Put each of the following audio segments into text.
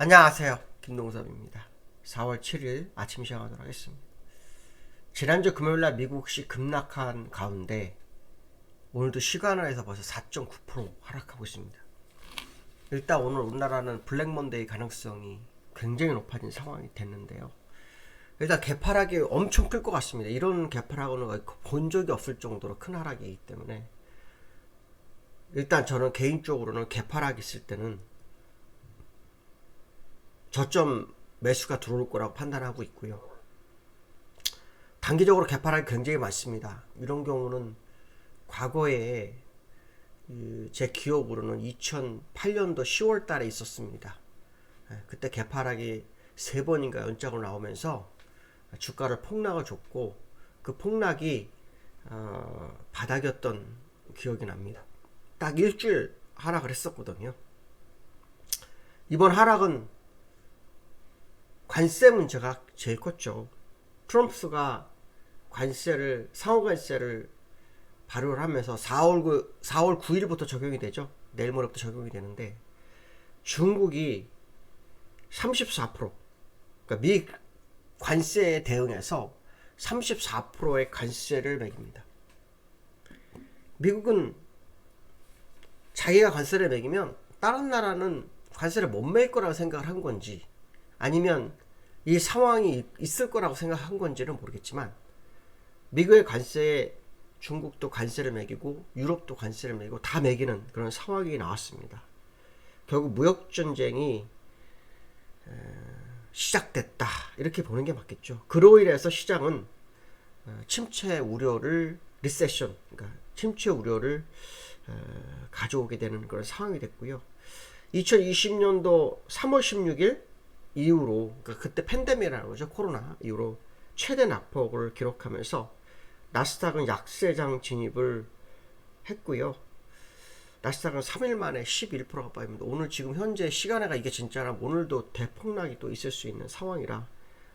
안녕하세요. 김동섭입니다. 4월 7일 아침 시작하도록 하겠습니다. 지난주 금요일날 미국시 급락한 가운데 오늘도 시간화해서 벌써 4.9% 하락하고 있습니다. 일단 오늘 우리나라는 블랙먼데이 가능성이 굉장히 높아진 상황이 됐는데요. 일단 개파락이 엄청 클 것 같습니다. 이런 개파락은 본 적이 없을 정도로 큰 하락이기 때문에 일단 저는 개인적으로는 개파락이 있을 때는 저점 매수가 들어올 거라고 판단하고 있고요. 단기적으로 개파락이 굉장히 많습니다. 이런 경우는 과거에 제 기억으로는 2008년도 10월 달에 있었습니다. 그때 개파락이 3번인가 연짝으로 나오면서 주가를 폭락을 줬고 그 폭락이 바닥이었던 기억이 납니다. 딱 일주일 하락을 했었거든요. 이번 하락은 관세 문제가 제일 컸죠. 트럼프가 상호 관세를 발효를 하면서 4월 9일부터 적용이 되죠. 내일 모레부터 적용이 되는데 중국이 34%, 그러니까 미 관세에 대응해서 34%의 관세를 매깁니다. 미국은 자기가 관세를 매기면 다른 나라는 관세를 못 매길 거라고 생각을 한 건지 아니면 이 상황이 있을 거라고 생각한 건지는 모르겠지만 미국의 관세에 중국도 관세를 매기고 유럽도 관세를 매기고 다 매기는 그런 상황이 나왔습니다. 결국 무역전쟁이 시작됐다 이렇게 보는 게 맞겠죠. 그로 인해서 시장은 침체 우려를 리세션, 그러니까 침체 우려를 가져오게 되는 그런 상황이 됐고요. 2020년도 3월 16일 이후로, 그러니까 그때 팬데믹이라는 거죠. 코로나 이후로 최대 낙폭을 기록하면서 나스닥은 약세장 진입을 했고요. 나스닥은 3일 만에 11%가 빠집니다. 오늘 지금 현재 시간에가 이게 진짜라면 오늘도 대폭락이 또 있을 수 있는 상황이라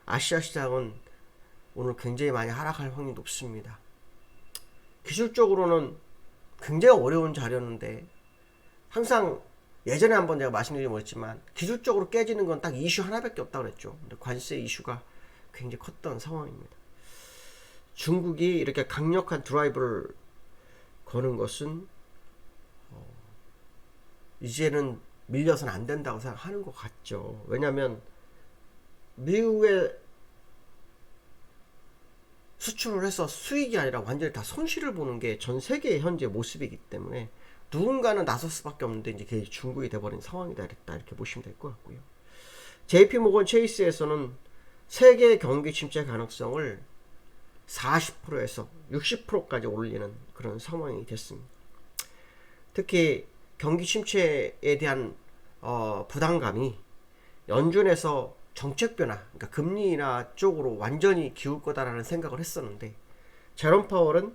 아시아 시장은 오늘 굉장히 많이 하락할 확률이 높습니다. 기술적으로는 굉장히 어려운 자료인데 항상 예전에 한번 제가 말씀드린 거 있지만 기술적으로 깨지는 건 딱 이슈 하나밖에 없다고 그랬죠. 근데 관세 이슈가 굉장히 컸던 상황입니다. 중국이 이렇게 강력한 드라이브를 거는 것은 이제는 밀려서는 안 된다고 생각하는 것 같죠. 왜냐하면 미국에 수출을 해서 수익이 아니라 완전히 다 손실을 보는 게 전 세계의 현재 모습이기 때문에 누군가는 나설 수밖에 없는데 이제 그게 중국이 돼버린 상황이다 이렇게 보시면 될 것 같고요. JP모건 체이스에서는 세계 경기 침체 가능성을 40%에서 60%까지 올리는 그런 상황이 됐습니다. 특히 경기 침체에 대한 부담감이 연준에서 정책 변화, 그러니까 금리 인하 쪽으로 완전히 기울 거다라는 생각을 했었는데 제롬 파월은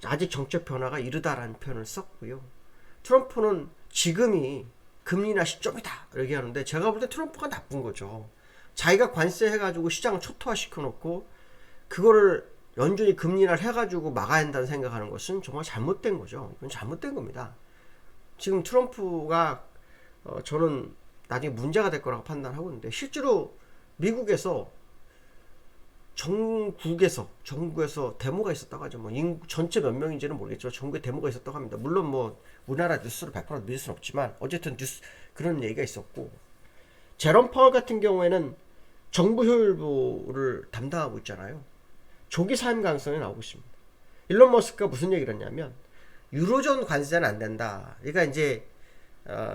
아직 정책 변화가 이르다라는 표현을 썼고요. 트럼프는 지금이 금리 인하 시점이다 이렇게 하는데 제가 볼 때 트럼프가 나쁜 거죠. 자기가 관세 해가지고 시장을 초토화 시켜놓고 그거를 연준이 금리 인하를 해가지고 막아야 한다는 생각하는 것은 정말 잘못된 거죠. 이건 잘못된 겁니다. 지금 트럼프가 저는 나중에 문제가 될 거라고 판단하고 있는데 실제로 미국에서 정부에서 데모가 있었다고 하죠. 뭐 인구 전체 몇 명인지는 모르겠지만 전국에 데모가 있었다고 합니다. 물론 뭐 우리나라 뉴스를 100% 믿을 수는 없지만 어쨌든 그런 얘기가 있었고 제롬 파월 같은 경우에는 정부 효율부를 담당하고 있잖아요. 조기 사임 가능성이 나오고 있습니다. 일론 머스크가 무슨 얘기를 했냐면 유로존 관세는 안 된다. 그러니까 이제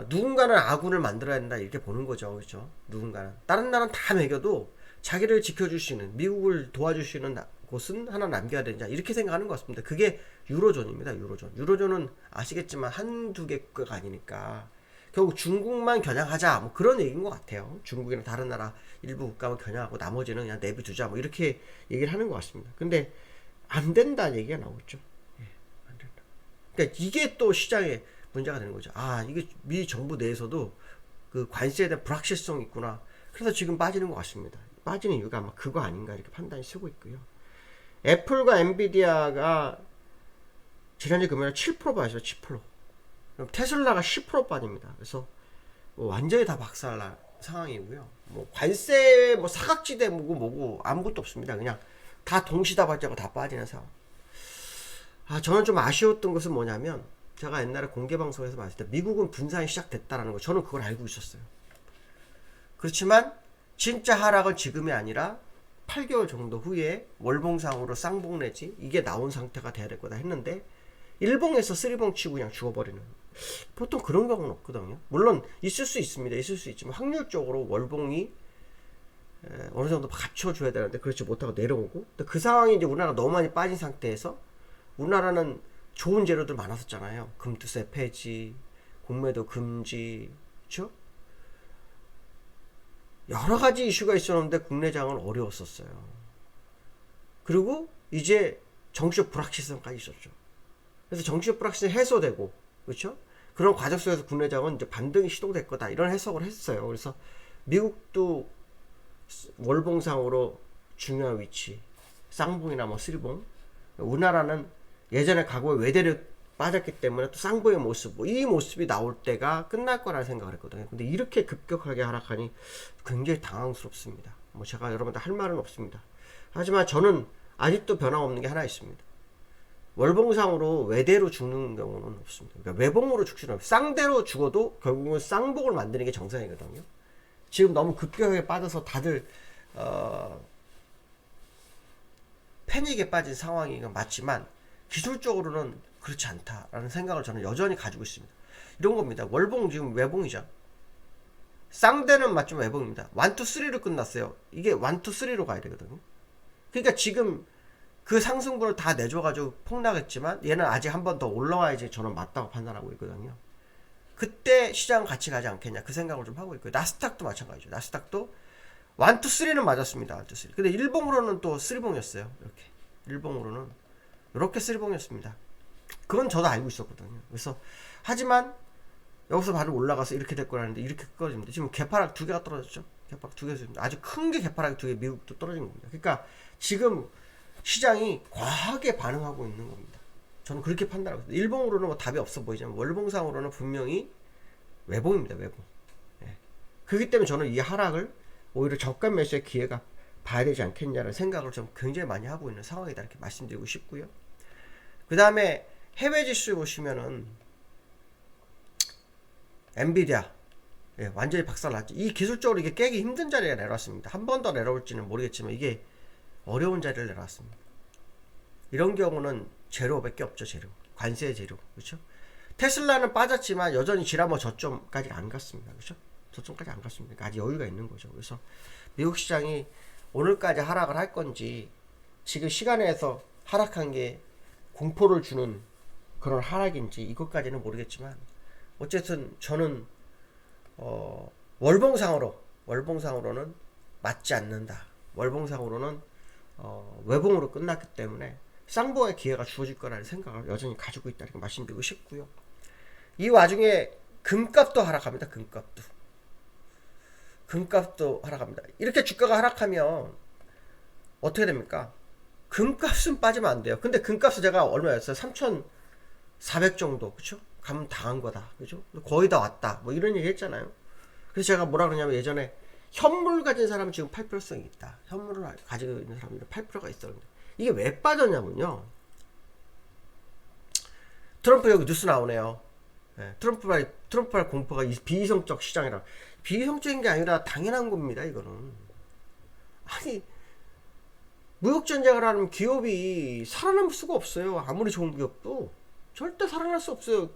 누군가는 아군을 만들어야 된다 이렇게 보는 거죠. 그렇죠? 누군가는 다른 나라는 다 매겨도 자기를 지켜줄 수 있는 미국을 도와줄 수 있는 곳은 하나 남겨야 된다 이렇게 생각하는 것 같습니다. 그게 유로존입니다. 유로존은 아시겠지만 한두 개가 아니니까 결국 중국만 겨냥하자 뭐 그런 얘기인 것 같아요. 중국이나 다른 나라 일부 국가만 겨냥하고 나머지는 그냥 내비두자 뭐 이렇게 얘기를 하는 것 같습니다. 근데 안 된다는 얘기가 나오죠. 안 된다. 그러니까 이게 또 시장에 문제가 되는 거죠. 아 이게 미 정부 내에서도 그 관세에 대한 불확실성이 있구나. 그래서 지금 빠지는 것 같습니다. 빠지는 이유가 아마 그거 아닌가 이렇게 판단이 쓰고 있고요. 애플과 엔비디아가 지난주 금요일 7% 빠졌어요. 7%. 테슬라가 10% 빠집니다. 그래서 완전히 다 박살나 상황이고요. 뭐 관세 뭐 사각지대 뭐고 아무것도 없습니다. 그냥 다 동시다발적으로 다 빠지는 상황. 저는 좀 아쉬웠던 것은 뭐냐면 제가 옛날에 공개 방송에서 봤을 때 미국은 분산이 시작됐다라는 거 저는 그걸 알고 있었어요. 그렇지만 진짜 하락은 지금이 아니라 8개월 정도 후에 월봉상으로 쌍봉 내지 이게 나온 상태가 돼야 될 거다 했는데 일봉에서 쓰리봉 치고 그냥 죽어버리는, 보통 그런 경우는 없거든요. 물론 있을 수 있습니다. 있을 수 있지만 확률적으로 월봉이 어느 정도 갖춰줘야 되는데 그렇지 못하고 내려오고, 그 상황이 이제 우리나라가 너무 많이 빠진 상태에서 우리나라는 좋은 재료들 많았었잖아요. 금투세 폐지, 공매도 금지, 그렇죠? 여러 가지 이슈가 있었는데 국내장은 어려웠었어요. 그리고 이제 정치적 불확실성까지 있었죠. 그래서 정치적 불확실성이 해소되고, 그렇죠? 그런 과정 속에서 국내장은 이제 반등이 시도될 거다 이런 해석을 했어요. 그래서 미국도 월봉상으로 중요한 위치, 쌍봉이나 뭐 쓰리봉, 우리나라는 예전에 과거에 외대를 빠졌기 때문에 또 쌍봉의 모습, 이 모습이 나올 때가 끝날 거라는 생각을 했거든요. 근데 이렇게 급격하게 하락하니 굉장히 당황스럽습니다. 뭐 제가 여러분들 할 말은 없습니다. 하지만 저는 아직도 변함없는 게 하나 있습니다. 월봉상으로 외대로 죽는 경우는 없습니다. 그러니까 외봉으로 죽지는 않아요. 쌍대로 죽어도 결국은 쌍봉을 만드는 게 정상이거든요. 지금 너무 급격하게 빠져서 다들 패닉에 빠진 상황이 맞지만 기술적으로는 그렇지 않다라는 생각을 저는 여전히 가지고 있습니다. 이런 겁니다. 월봉 지금 외봉이죠. 쌍대는 맞지만 외봉입니다. 1, 2, 3로 끝났어요. 이게 1, 2, 3로 가야 되거든요. 그러니까 지금 그 상승분을 다 내줘가지고 폭락했지만 얘는 아직 한 번 더 올라와야지 저는 맞다고 판단하고 있거든요. 그때 시장은 같이 가지 않겠냐 그 생각을 좀 하고 있고요. 나스닥도 마찬가지죠. 나스닥도 1, 2, 3는 맞았습니다. 1, 2, 3. 근데 일봉으로는 또 3봉이었어요. 이렇게 일봉으로는 이렇게 3봉이었습니다. 그건 저도 알고 있었거든요. 그래서 하지만 여기서 바로 올라가서 이렇게 될 거라는데 이렇게 끊어집니다. 지금 개파락 2개가 떨어졌죠. 개파락 2개, 아주 큰 게 개파락 2개, 미국도 떨어진 겁니다. 그러니까 지금 시장이 과하게 반응하고 있는 겁니다. 저는 그렇게 판단하고 있습니다. 일봉으로는 뭐 답이 없어 보이지만 월봉상으로는 분명히 외봉입니다. 외봉. 예. 그렇기 때문에 저는 이 하락을 오히려 저가 매수의 기회가 봐야 되지 않겠냐는 생각을 좀 굉장히 많이 하고 있는 상황이다 이렇게 말씀드리고 싶고요. 그 다음에 해외 지수 보시면은 엔비디아 완전히 박살났죠. 이 기술적으로 이게 깨기 힘든 자리에 내려왔습니다. 한 번 더 내려올지는 모르겠지만 이게 어려운 자리를 내려왔습니다. 이런 경우는 제로밖에 없죠. 제로, 관세 제로, 그렇죠? 테슬라는 빠졌지만 여전히 지난번 저점까지 안 갔습니다. 그렇죠? 저점까지 안 갔습니다. 그러니까 아직 여유가 있는 거죠. 그래서 미국 시장이 오늘까지 하락을 할 건지, 지금 시간에서 하락한 게 공포를 주는 그런 하락인지 이것까지는 모르겠지만 어쨌든 저는 월봉상으로는 맞지 않는다. 월봉상으로는 외봉으로 끝났기 때문에 쌍봉의 기회가 주어질 거라는 생각을 여전히 가지고 있다 이렇게 말씀드리고 싶고요. 이 와중에 금값도 하락합니다. 금값도 하락합니다. 이렇게 주가가 하락하면 어떻게 됩니까? 금값은 빠지면 안 돼요. 근데 금값은 제가 얼마였어요? 3,400 정도, 그쵸? 가면 당한 거다, 그죠? 거의 다 왔다, 뭐 이런 얘기 했잖아요. 그래서 제가 뭐라 그러냐면 예전에 현물 가진 사람은 지금 8%성이 있다. 현물을 가지고 있는 사람은 8%가 있었는데 이게 왜 빠졌냐면요. 트럼프 여기 뉴스 나오네요. 네, 트럼프발 공포가 비이성적 시장이라. 비이성적인 게 아니라 당연한 겁니다. 이거는. 아니 무역전쟁을 하면 기업이 살아남을 수가 없어요. 아무리 좋은 기업도 절대 살아날 수 없어요.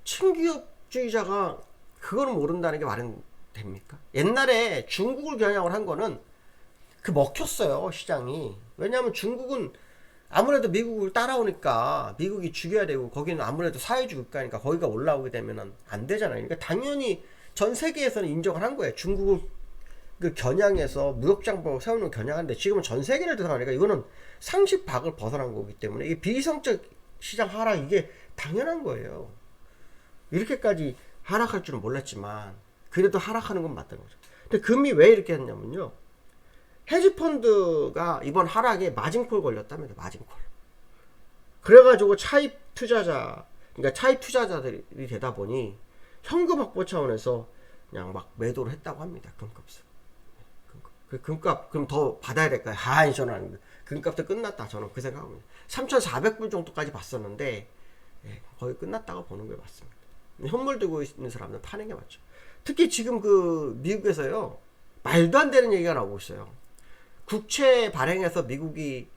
친기업주의자가 그거는 모른다는 게 말은 됩니까? 옛날에 중국을 겨냥을 한 거는 먹혔어요. 시장이. 왜냐하면 중국은 아무래도 미국을 따라오니까 미국이 죽여야 되고 거기는 아무래도 사회주의 국가니까 거기가 올라오게 되면 안 되잖아요. 그러니까 당연히 전 세계에서는 인정을 한 거예요. 중국을 겨냥해서 무역장벽을 세우는 겨냥한데 지금은 전 세계를 대상하니까 이거는 상식 밖을 벗어난 거기 때문에 이게 비이성적 시장 하락 이게 당연한 거예요. 이렇게까지 하락할 줄은 몰랐지만 그래도 하락하는 건 맞다는 거죠. 근데 금이 왜 이렇게 했냐면요. 헤지펀드가 이번 하락에 마진콜 걸렸답니다. 마진콜. 그래가지고 차입 투자자들이 되다 보니 현금 확보 차원에서 그냥 막 매도를 했다고 합니다. 금값을. 그 금값 그럼 더 받아야 될까요? 아니 저는 아닙니다. 금값도 끝났다. 저는 그 생각합니다. 3,400불 정도까지 봤었는데 거의 끝났다고 보는 게 맞습니다. 현물 들고 있는 사람은 파는 게 맞죠. 특히 지금 그 미국에서요 말도 안 되는 얘기가 나오고 있어요. 국채 발행해서 미국이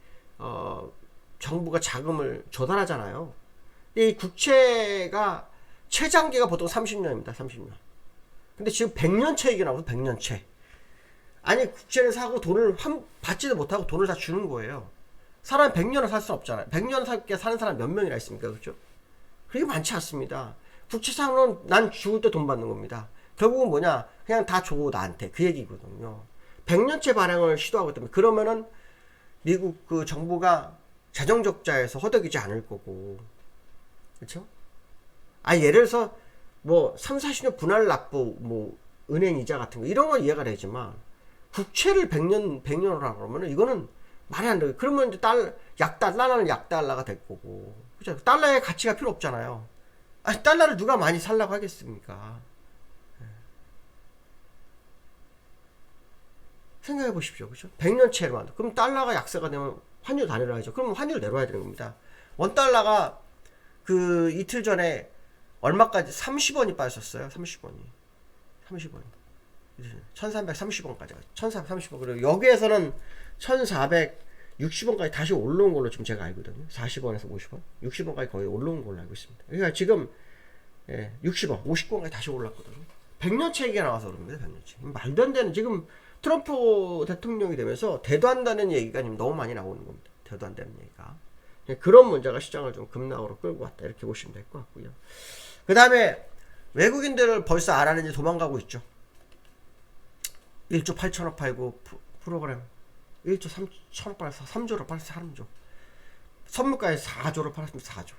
정부가 자금을 조달하잖아요. 이 국채가 최장기가 보통 30년입니다. 30년. 근데 지금 100년채 얘기 나오고 100년채. 아니 국채를 사고 돈을 받지도 못하고 돈을 다 주는 거예요. 사람 100년을 살 수 없잖아요. 100년을 살게 사는 사람 몇 명이나 있습니까? 그렇죠? 그게 많지 않습니다. 국채 사면 난 죽을 때 돈 받는 겁니다. 결국은 뭐냐? 그냥 다 줘 나한테 그 얘기거든요. 100년채 발행을 시도하고 있다면 그러면은 미국 그 정부가 재정 적자에서 허덕이지 않을 거고, 그렇죠? 아 예를 들어서 뭐 3, 40년 분할 납부 뭐 은행 이자 같은 거 이런 건 이해가 되지만 국채를 100년을 하고 그러면은 이거는 말이 안 돼요. 그러면 이제 달러는 약달러가 될 거고, 그죠? 달러의 가치가 필요 없잖아요. 아니 달러를 누가 많이 살라고 하겠습니까? 생각해 보십시오. 그죠? 100년치에만. 그럼 달러가 약세가 되면 환율 다 내려야죠. 그럼 환율 내려야 되는 겁니다. 원달러가 그 이틀 전에 얼마까지 30원이 빠졌어요. 30원이. 1330원까지. 1430원. 그리고 여기에서는 1460원까지 다시 올라온 걸로 지금 제가 알거든요. 40원에서 50원. 60원까지 거의 올라온 걸로 알고 있습니다. 그러니까 지금 60원, 50원까지 다시 올랐거든요. 100년치 얘기가 나와서 그럽니다. 100년치. 말도 안 되는 지금 트럼프 대통령이 되면서 대도 한다는 얘기가 지금 너무 많이 나오는 겁니다. 대도 한다는 얘기가. 그런 문제가 시장을 좀 급락으로 끌고 왔다. 이렇게 보시면 될 것 같고요. 그 다음에 외국인들을 벌써 알아내지 도망가고 있죠. 1조 8천억 팔고 프로그램 1조 3천억 팔아서 3조로 팔아서 3조. 선물가에 4조로 팔았으면 4조.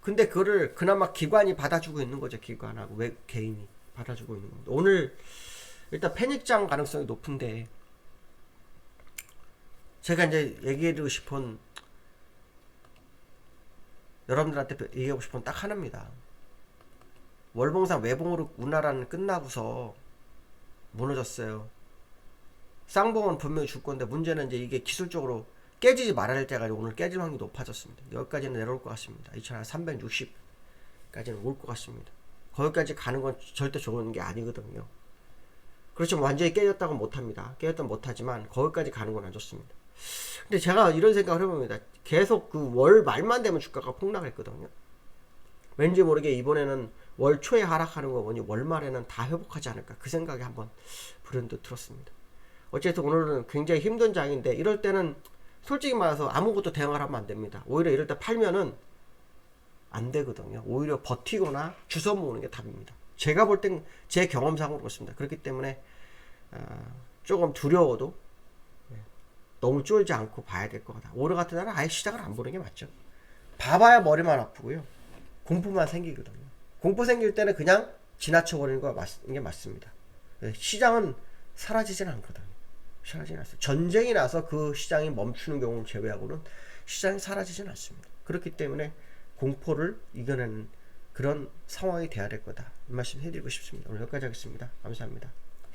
근데 그거를 그나마 기관이 받아주고 있는 거죠. 기관하고 개인이 받아주고 있는 겁니다. 오늘 일단 패닉장 가능성이 높은데 제가 이제 얘기해드리고 싶은 여러분들한테 얘기하고 싶은 딱 하나입니다. 월봉상 외봉으로 우리나라는 끝나고서 무너졌어요. 쌍봉은 분명히 줄 건데 문제는 이제 이게 기술적으로 깨지지 말아야 할 때가 오늘 깨질 확률이 높아졌습니다. 여기까지는 내려올 것 같습니다. 2360까지는 올 것 같습니다. 거기까지 가는 건 절대 좋은 게 아니거든요. 그렇죠. 완전히 깨졌다고 못합니다. 깨졌다고 못하지만 거기까지 가는 건 안 좋습니다. 근데 제가 이런 생각을 해봅니다. 계속 그 월 말만 되면 주가가 폭락했거든요. 왠지 모르게 이번에는 월 초에 하락하는 거 보니 월 말에는 다 회복하지 않을까 그 생각이 한번 불현듯 들었습니다. 어쨌든 오늘은 굉장히 힘든 장인데 이럴 때는 솔직히 말해서 아무것도 대응을 하면 안 됩니다. 오히려 이럴 때 팔면은 안 되거든요. 오히려 버티거나 주워 모으는 게 답입니다. 제가 볼 땐 제 경험상으로 그렇습니다. 그렇기 때문에 조금 두려워도 너무 쫄지 않고 봐야 될 것 같다. 오늘 같은 날은 아예 시장을 안 보는 게 맞죠. 봐봐야 머리만 아프고요. 공포만 생기거든요. 공포 생길 때는 그냥 지나쳐버리는 게 맞습니다. 시장은 사라지진 않거든요. 사라지진 않습니다. 전쟁이 나서 그 시장이 멈추는 경우를 제외하고는 시장이 사라지진 않습니다. 그렇기 때문에 공포를 이겨내는 그런 상황이 돼야 될 거다. 이 말씀 해드리고 싶습니다. 오늘 여기까지 하겠습니다. 감사합니다.